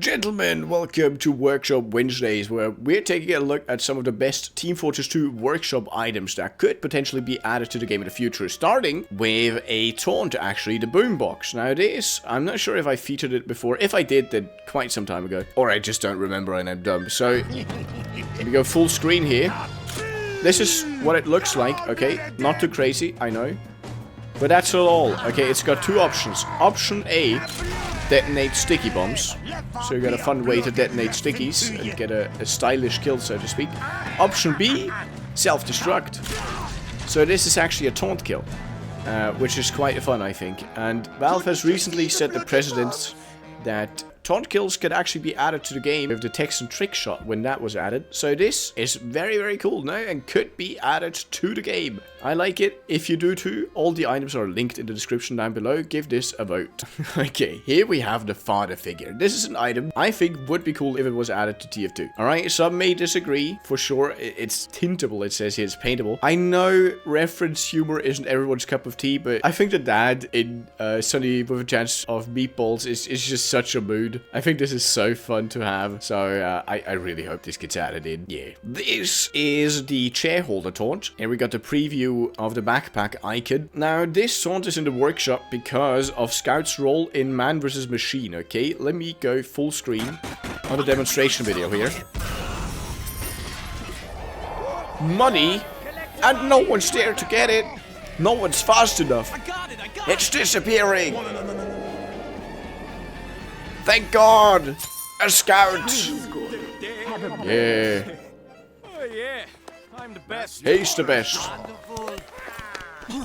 gentlemen, welcome to Workshop Wednesdays, where we're taking a look at some of the best Team Fortress 2 workshop items that could potentially be added to the game in the future, starting with a taunt, actually, the boombox. Now this, I'm not sure if I featured it before. If I did, then quite some time ago. Or I just don't remember and I'm dumb. So, we go full screen here. This is what it looks like, okay? Not too crazy, I know. But that's all, okay? It's got two options. Option A, detonate sticky bombs. So you got a fun way to detonate stickies and get a stylish kill, so to speak. Option B, self-destruct. So this is actually a taunt kill, which is quite fun, I think. And Valve has recently set the precedent that taunt kills could actually be added to the game with the Texan trick shot when that was added. So this is very, very cool now and could be added to the game. I like it. If you do too, all the items are linked in the description down below. Give this a vote. Okay, here we have the father figure. This is an item I think would be cool if it was added to TF2. Alright, some may disagree. For sure, it's tintable, it says here. It's paintable. I know reference humor isn't everyone's cup of tea, but I think the dad in Sunny with a Chance of Meatballs is just such a mood. I think this is so fun to have. So I really hope this gets added in. Yeah. This is the chair holder taunt. And we got the preview of the backpack icon. Now, this taunt is in the workshop because of Scout's role in Man vs. Machine, okay? Let me go full screen on the demonstration video here. Money, and no one's there to get it. No one's fast enough. It's disappearing. Thank God! A scout! Yeah. Oh yeah, I'm the best. He's the best.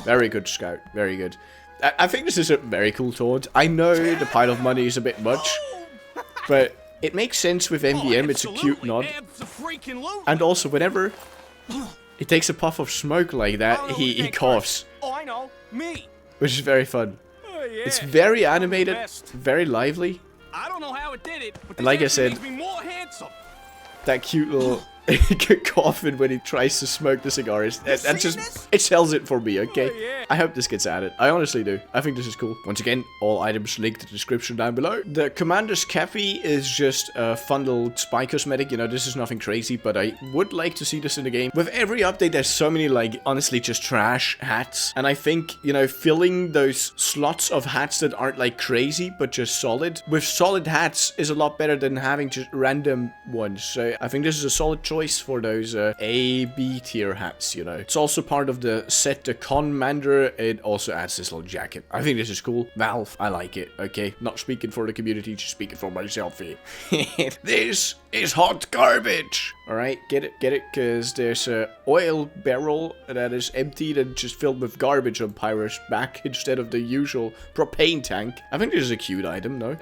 Very good, Scout. Very good. I think this is a very cool taunt. I know the pile of money is a bit much, but it makes sense with MVM. It's a cute nod. And also, whenever he takes a puff of smoke like that, he coughs. Oh, I know. Me. Which is very fun. Oh, yeah. It's very animated, very lively. I don't know how it did it, but And like I said, makes me more handsome. That cute little coughing when he tries to smoke the cigar is that just it sells it for me, okay? Oh, yeah. I hope this gets added. I honestly do. I think this is cool. Once again, all items linked in the description down below. The Commander's kepi is just a fun little spy cosmetic. You know, this is nothing crazy, but I would like to see this in the game. With every update, there's so many, like, honestly, just trash hats. And I think, you know, filling those slots of hats that aren't, like, crazy, but just solid, with solid hats is a lot better than having just random ones. So I think this is a solid choice for those A, B tier hats, you know. It's also part of the set, the Commander. It also adds this little jacket. I think this is cool. Valve, I like it, okay? Not speaking for the community, just speaking for myself here. This is hot garbage. Alright, get it, because there's a oil barrel that is emptied and just filled with garbage on Pyro's back instead of the usual propane tank. I think this is a cute item, no?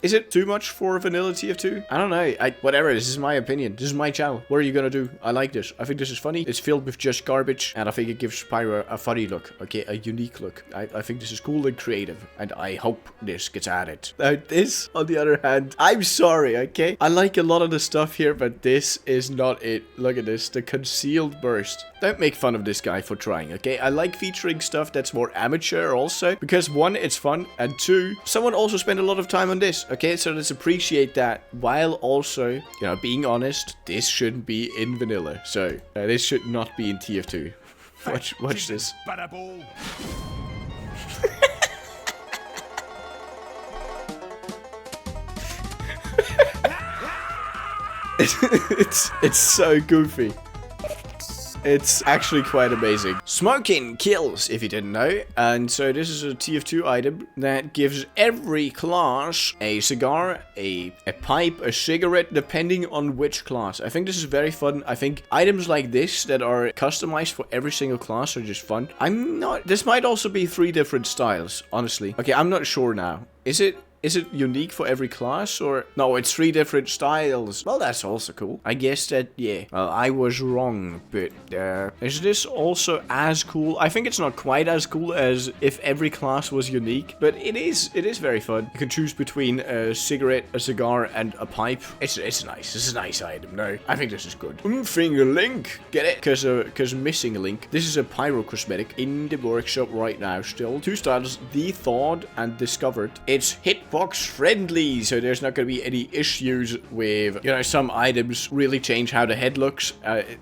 Is it too much for vanilla TF2? I don't know. Whatever, this is my opinion. This is my channel. What are you gonna do? I like this. I think this is funny. It's filled with just garbage, and I think it gives Pyro a funny look, okay? A unique look. I think this is cool and creative, and I hope this gets added. Now, this, on the other hand, I'm sorry, okay? I like a lot of the stuff here, but this is not it. Look at this, the concealed burst. Don't make fun of this guy for trying, okay? I like featuring stuff that's more amateur also, because one, it's fun, and two, someone also spent a lot of time on this, okay? So let's appreciate that, while also, you know, being honest, this shouldn't be in vanilla. So, this should not be in TF2. Watch this. It's so goofy. It's actually quite amazing. Smokin kills, if you didn't know. And so this is a TF2 item that gives every class a cigar, a pipe, a cigarette, depending on which class. I think this is very fun. I think items like this that are customized for every single class are just fun. This might also be 3 different styles, honestly. Okay, I'm not sure now. Is it unique for every class, or? No, it's 3 different styles. Well, that's also cool. I guess that, yeah. Well, I was wrong, but, is this also as cool? I think it's not quite as cool as if every class was unique, but it is very fun. You can choose between a cigarette, a cigar, and a pipe. It's nice. This is a nice item. No, I think this is good. Mmphing link. Get it? Because missing a link. This is a pyro cosmetic in the workshop right now still. 2 styles, the thawed and discovered. It's hit hitbox friendly, so there's not going to be any issues with, you know, some items really change how the head looks,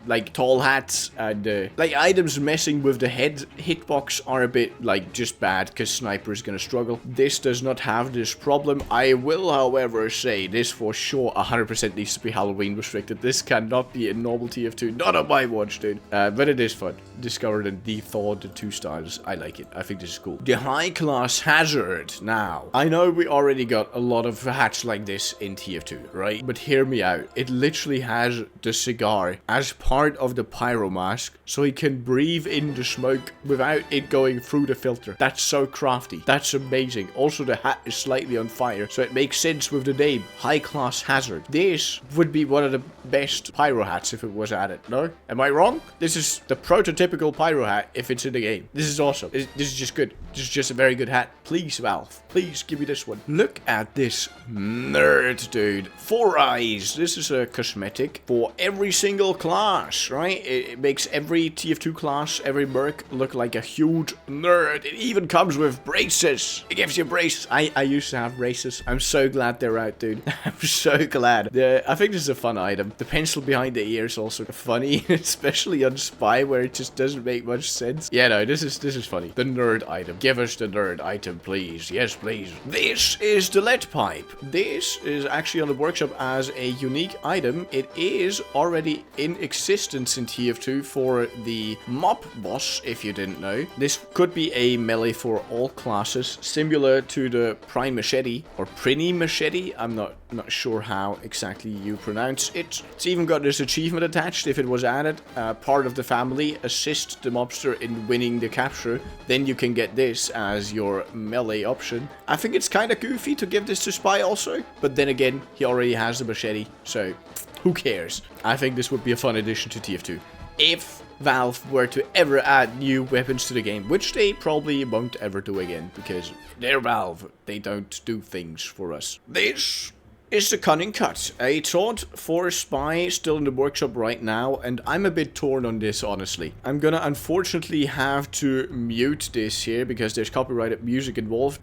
like tall hats, and like items messing with the head hitbox are a bit like just bad because sniper is going to struggle. This does not have this problem. I will, however, say this for sure 100% needs to be Halloween restricted. This cannot be a normal TF2, not on my watch, dude. But it is fun. Discovered and thawed the 2 styles. I like it. I think this is cool. The high class hazard. Now, I know we already got a lot of hats like this in TF2, right? But hear me out. It literally has the cigar as part of the pyro mask, so he can breathe in the smoke without it going through the filter. That's so crafty. That's amazing. Also, the hat is slightly on fire, so it makes sense with the name. High class hazard. This would be one of the best pyro hats if it was added. No? Am I wrong? This is the prototypical pyro hat if it's in the game. This is awesome. This is just good. This is just a very good hat. Please, Valve. Please give me this one. Look at this nerd, dude. 4 eyes. This is a cosmetic for every single class, right? It makes every TF2 class, every merc look like a huge nerd. It even comes with braces. It gives you braces. I used to have braces. I'm so glad they're out, dude. I'm so glad. I think this is a fun item. The pencil behind the ear is also funny, especially on Spy where it just doesn't make much sense. Yeah, no, this is funny. The nerd item. Give us the nerd item, please. Yes, please. This is the lead pipe. This is actually on the workshop as a unique item. It is already in existence in TF2 for the mob boss, if you didn't know. This could be a melee for all classes, similar to the prime machete or prinny machete. I'm not sure how exactly you pronounce it. It's even got this achievement attached if it was added. Part of the family, assist the mobster in winning the capture. Then you can get this as your melee option. I think it's kind of goofy to give this to Spy also, but then again, he already has the machete, so who cares? I think this would be a fun addition to TF2. If Valve were to ever add new weapons to the game, which they probably won't ever do again, because they're Valve. They don't do things for us. This is the Cunning cut. A taunt for Spy, still in the workshop right now, and I'm a bit torn on this, honestly. I'm gonna unfortunately have to mute this here because there's copyrighted music involved.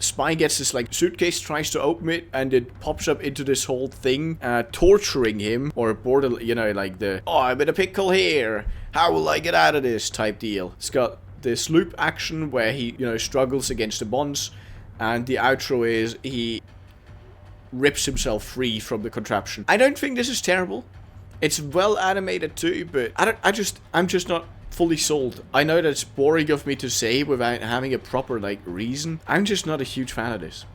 Spy gets this like suitcase, tries to open it, and it pops up into this whole thing, torturing him, or border, you know, like the, oh, I'm in a pickle here, how will I get out of this type deal. It's got this loop action where he, you know, struggles against the bonds, and the outro is he rips himself free from the contraption. I don't think this is terrible. It's well animated too, but I'm just not fully sold. I know that's boring of me to say without having a proper like reason. I'm just not a huge fan of this.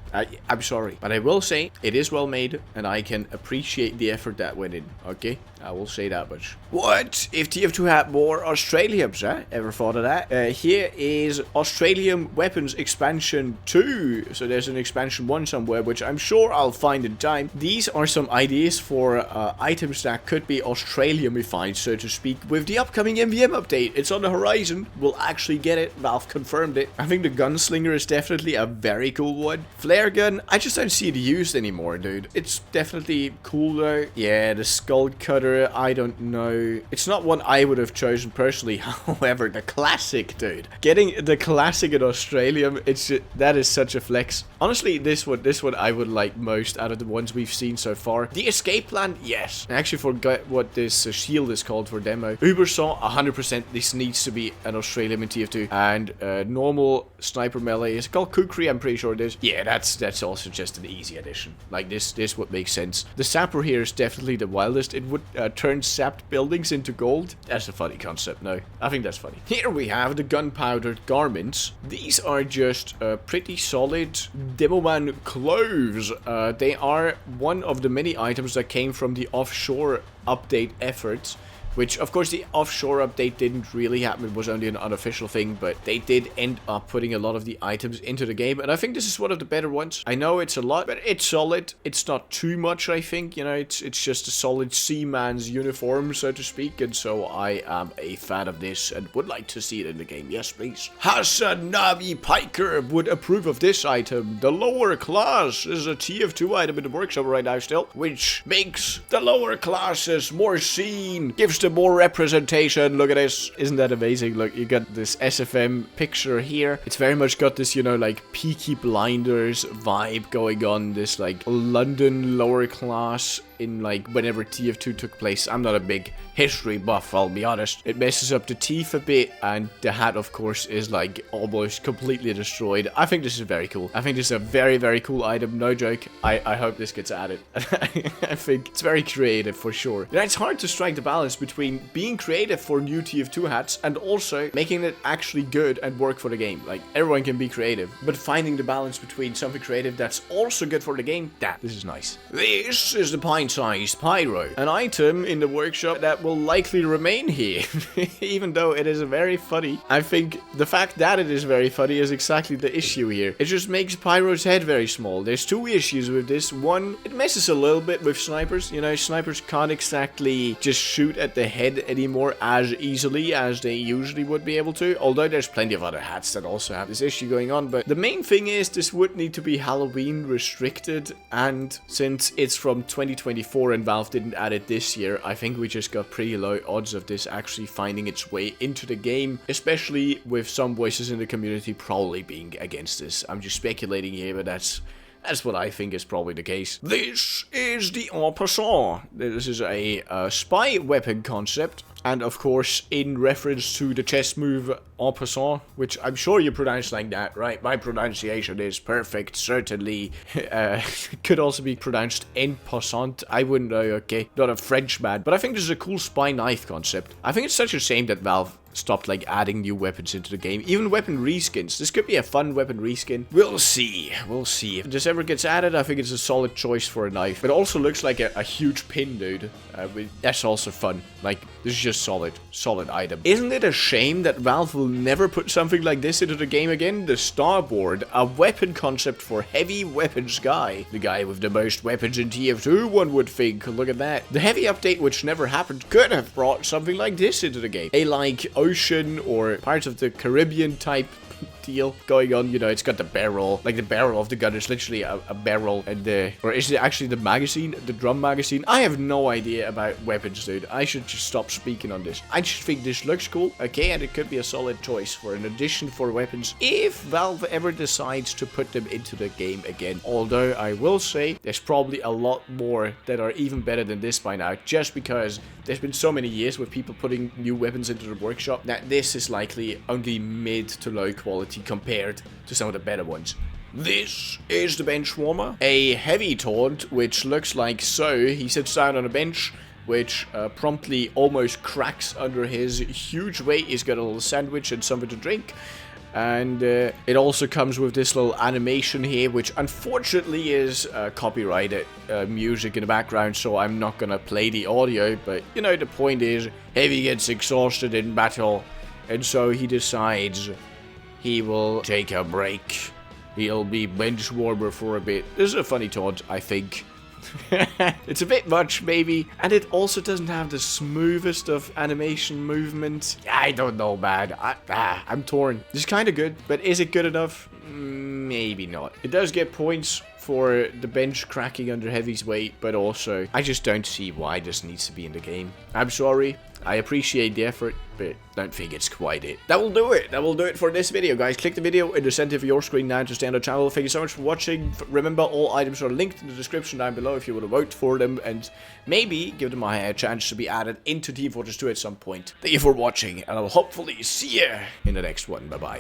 I'm sorry, but I will say it is well made, and I can appreciate the effort that went in. Okay, I will say that much. What if TF2 had more Australiums? Huh? Ever thought of that? Here is Australium Weapons Expansion 2. So there's an Expansion 1 somewhere, which I'm sure I'll find in time. These are some ideas for items that could be Australiumified, so to speak, with the upcoming MVM update. It's on the horizon. We'll actually get it. Valve confirmed it. I think the Gunslinger is definitely a very cool one. Flare gun, I just don't see it used anymore, dude. It's definitely cool though. Yeah, the Skull Cutter, I don't know. It's not one I would have chosen personally. However, the classic, dude. Getting the classic in Australium, that is such a flex. Honestly, this one I would like most out of the ones we've seen so far. The escape plan, yes. I actually forgot what this shield is called for demo. Ubersaw, 100%. This needs to be an Australium in TF2. And normal sniper melee is called Kukri, I'm pretty sure it is. Yeah, that's also just an easy addition. Like this would make sense. The sapper here is definitely the wildest. It would turn sapped buildings into gold. That's a funny concept. No, I think that's funny. Here we have the gunpowder garments. These are just pretty solid Demoman clothes. They are one of the many items that came from the offshore update efforts. Which, of course, the offshore update didn't really happen. It was only an unofficial thing, but they did end up putting a lot of the items into the game. And I think this is one of the better ones. I know it's a lot, but it's solid. It's not too much, I think. You know, it's just a solid seaman's uniform, so to speak. And so I am a fan of this and would like to see it in the game. Yes, please. Hasanavi Piker would approve of this item. The lower class is a TF2 item in the workshop right now still, which makes the lower classes more seen. Gives just more representation. Look at this. Isn't that amazing? Look, you got this SFM picture here. It's very much got this, you know, like Peaky Blinders vibe going on. This like London lower class in like whenever TF2 took place. I'm not a big history buff, I'll be honest. It messes up the teeth a bit, and the hat of course is like almost completely destroyed. I think this is very cool. I think this is a very, very cool item, no joke. I hope this gets added. I think it's very creative for sure. Yeah, it's hard to strike the balance between being creative for new TF2 hats and also making it actually good and work for the game. Like, everyone can be creative, but finding the balance between something creative that's also good for the game, this is nice. This is the Pint-sized pyro, an item in the workshop that will likely remain here, even though it is very funny. I think the fact that it is very funny is exactly the issue here. It just makes Pyro's head very small. There's two issues with this. One, it messes a little bit with snipers. You know, snipers can't exactly just shoot at the head anymore as easily as they usually would be able to, although there's plenty of other hats that also have this issue going on. But the main thing is this would need to be Halloween restricted, and since it's from 2024 and Valve didn't add it this year, I think we just got pretty low odds of this actually finding its way into the game, especially with some voices in the community probably being against this. I'm just speculating here, but that's what I think is probably the case. This is the passant. This is a spy weapon concept. And of course, in reference to the chess move passant, which I'm sure you pronounce like that, right? My pronunciation is perfect, certainly. Could also be pronounced en passant. I wouldn't know, okay? Not a French man. But I think this is a cool spy knife concept. I think it's such a shame that Valve stopped like adding new weapons into the game. Even weapon reskins. This could be a fun weapon reskin. We'll see. We'll see. If this ever gets added, I think it's a solid choice for a knife. It also looks like a huge pin, dude. That's also fun. Like, this is just solid item. Isn't it a shame that Valve will never put something like this into the game again? The Starboard, a weapon concept for heavy weapons guy. The guy with the most weapons in TF2, one would think. Look at that. The heavy update, which never happened, could have brought something like this into the game. A like ocean or Pirates of the Caribbean type deal going on. You know, it's got the barrel, like the barrel of the gun is literally a barrel, and or is it actually the magazine, the drum magazine? I have no idea about weapons, dude. I should just stop speaking on this. I just think this looks cool, okay, and it could be a solid choice for an addition for weapons if Valve ever decides to put them into the game again. Although I will say there's probably a lot more that are even better than this by now, just because there's been so many years with people putting new weapons into the workshop that this is likely only mid to low quality compared to some of the better ones. This is the Benchwarmer, a heavy taunt, which looks like so. He sits down on a bench, which promptly almost cracks under his huge weight. He's got a little sandwich and something to drink. And it also comes with this little animation here, which unfortunately is copyrighted music in the background, so I'm not gonna play the audio. But, you know, the point is, Heavy gets exhausted in battle, and so he decides he will take a break. He'll be Benchwarmer for a bit. This is a funny taunt, I think. It's a bit much, maybe. And it also doesn't have the smoothest of animation movement. I don't know, man. I'm torn. This is kind of good, but is it good enough? Maybe not. It does get points for the bench cracking under Heavy's weight, but also, I just don't see why this needs to be in the game. I'm sorry. I appreciate the effort, but don't think it's quite it. That will do it. That will do it for this video, guys. Click the video in the center of your screen now to stay on the channel. Thank you so much for watching. Remember, all items are linked in the description down below if you want to vote for them, and maybe give them a chance to be added into Team Fortress 2 at some point. Thank you for watching, and I'll hopefully see you in the next one. Bye-bye.